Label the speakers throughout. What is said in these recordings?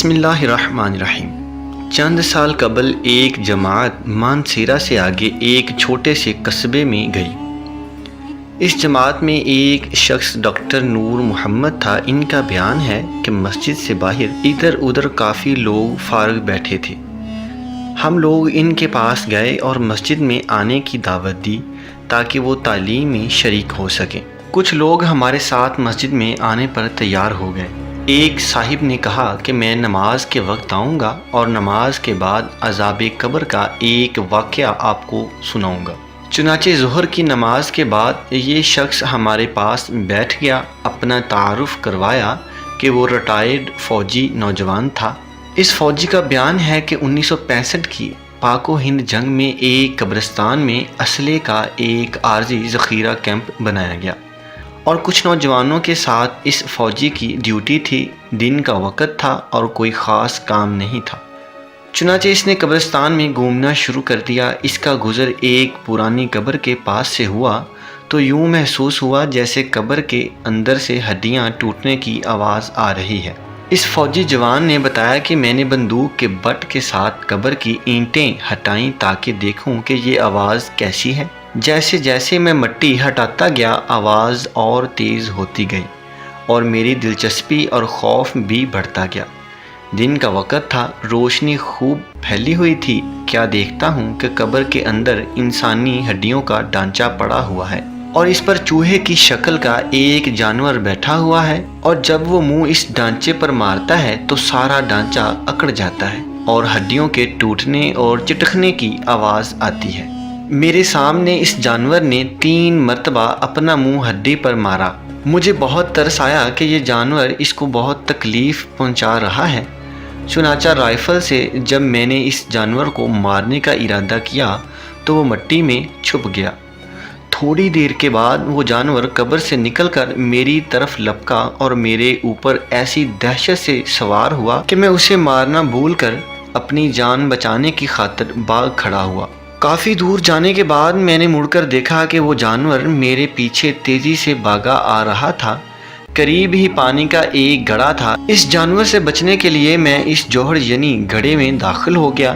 Speaker 1: بسم اللہ الرحمن الرحیم۔ چند سال قبل ایک جماعت مانسیرا سے آگے ایک چھوٹے سے قصبے میں گئی۔ اس جماعت میں ایک شخص ڈاکٹر نور محمد تھا۔ ان کا بیان ہے کہ مسجد سے باہر ادھر ادھر کافی لوگ فارغ بیٹھے تھے۔ ہم لوگ ان کے پاس گئے اور مسجد میں آنے کی دعوت دی تاکہ وہ تعلیم میں شریک ہو سکیں۔ کچھ لوگ ہمارے ساتھ مسجد میں آنے پر تیار ہو گئے۔ ایک صاحب نے کہا کہ میں نماز کے وقت آؤں گا اور نماز کے بعد عذاب قبر کا ایک واقعہ آپ کو سناؤں گا۔ چنانچہ ظہر کی نماز کے بعد یہ شخص ہمارے پاس بیٹھ گیا، اپنا تعارف کروایا کہ وہ ریٹائرڈ فوجی نوجوان تھا۔ اس فوجی کا بیان ہے کہ 1965 کی پاک و ہند جنگ میں ایک قبرستان میں اسلحے کا ایک عارضی ذخیرہ کیمپ بنایا گیا اور کچھ نوجوانوں کے ساتھ اس فوجی کی ڈیوٹی تھی۔ دن کا وقت تھا اور کوئی خاص کام نہیں تھا، چنانچہ اس نے قبرستان میں گھومنا شروع کر دیا۔ اس کا گزر ایک پرانی قبر کے پاس سے ہوا تو یوں محسوس ہوا جیسے قبر کے اندر سے ہڈیاں ٹوٹنے کی آواز آ رہی ہے۔ اس فوجی جوان نے بتایا کہ میں نے بندوق کے بٹ کے ساتھ قبر کی اینٹیں ہٹائیں تاکہ دیکھوں کہ یہ آواز کیسی ہے۔ جیسے جیسے میں مٹی ہٹاتا گیا آواز اور تیز ہوتی گئی اور میری دلچسپی اور خوف بھی بڑھتا گیا۔ دن کا وقت تھا، روشنی خوب پھیلی ہوئی تھی۔ کیا دیکھتا ہوں کہ قبر کے اندر انسانی ہڈیوں کا ڈھانچہ پڑا ہوا ہے اور اس پر چوہے کی شکل کا ایک جانور بیٹھا ہوا ہے، اور جب وہ منہ اس ڈھانچے پر مارتا ہے تو سارا ڈھانچہ اکڑ جاتا ہے اور ہڈیوں کے ٹوٹنے اور چٹکنے کی آواز آتی ہے۔ میرے سامنے اس جانور نے 3 مرتبہ اپنا منہ ہڈی پر مارا۔ مجھے بہت ترس آیا کہ یہ جانور اس کو بہت تکلیف پہنچا رہا ہے۔ چنانچہ رائفل سے جب میں نے اس جانور کو مارنے کا ارادہ کیا تو وہ مٹی میں چھپ گیا۔ تھوڑی دیر کے بعد وہ جانور قبر سے نکل کر میری طرف لپکا اور میرے اوپر ایسی دہشت سے سوار ہوا کہ میں اسے مارنا بھول کر اپنی جان بچانے کی خاطر بھاگ کھڑا ہوا۔ کافی دور جانے کے بعد میں نے مڑ کر دیکھا کہ وہ جانور میرے پیچھے تیزی سے بھاگا آ رہا تھا۔ قریب ہی پانی کا ایک گڑھا تھا۔ اس جانور سے بچنے کے لیے میں اس جوہر یعنی گڑھے میں داخل ہو گیا۔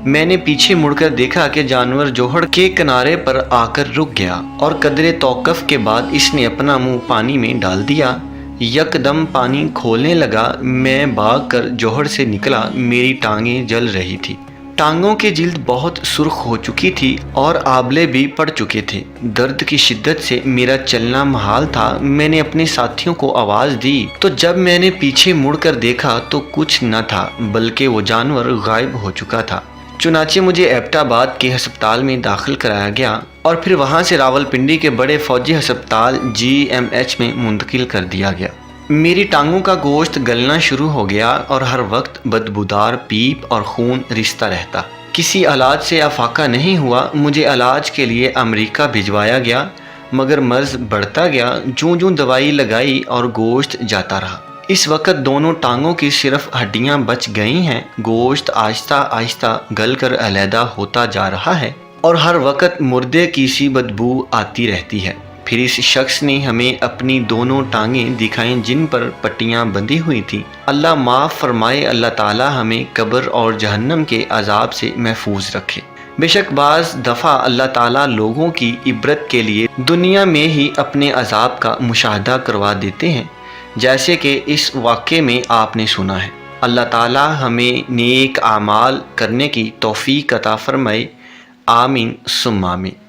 Speaker 1: میں نے پیچھے مڑ کر دیکھا کہ جانور جوہر کے کنارے پر آ کر رک گیا اور قدرے توقف کے بعد اس نے اپنا منہ پانی میں ڈال دیا۔ یکدم پانی کھولنے لگا۔ میں بھاگ کر جوہر سے نکلا۔ میری ٹانگیں جل رہی تھی۔ ٹانگوں کی جلد بہت سرخ ہو چکی تھی اور آبلے بھی پڑ چکے تھے۔ درد کی شدت سے میرا چلنا محال تھا۔ میں نے اپنے ساتھیوں کو آواز دی تو جب میں نے پیچھے مڑ کر دیکھا تو کچھ نہ تھا بلکہ وہ جانور غائب ہو چکا تھا۔ چنانچہ مجھے ایبٹ آباد کے ہسپتال میں داخل کرایا گیا اور پھر وہاں سے راولپنڈی کے بڑے فوجی ہسپتال GMH میں منتقل کر دیا گیا۔ میری ٹانگوں کا گوشت گلنا شروع ہو گیا اور ہر وقت بدبودار پیپ اور خون رستا رہتا۔ کسی علاج سے افاقہ نہیں ہوا۔ مجھے علاج کے لیے امریکہ بھجوایا گیا، مگر مرض بڑھتا گیا۔ جوں جوں دوائی لگائی اور گوشت جاتا رہا۔ اس وقت دونوں ٹانگوں کی صرف ہڈیاں بچ گئی ہیں۔ گوشت آہستہ آہستہ گل کر علیحدہ ہوتا جا رہا ہے اور ہر وقت مردے کی سی بدبو آتی رہتی ہے۔ پھر اس شخص نے ہمیں اپنی دونوں ٹانگیں دکھائیں جن پر پٹیاں بندھی ہوئی تھیں۔ اللہ معاف فرمائے، اللہ تعالی ہمیں قبر اور جہنم کے عذاب سے محفوظ رکھے۔ بے شک بعض دفعہ اللہ تعالیٰ لوگوں کی عبرت کے لیے دنیا میں ہی اپنے عذاب کا مشاہدہ کروا دیتے ہیں، جیسے کہ اس واقعے میں آپ نے سنا ہے۔ اللہ تعالیٰ ہمیں نیک اعمال کرنے کی توفیق عطا فرمائے۔ آمین ثم آمین۔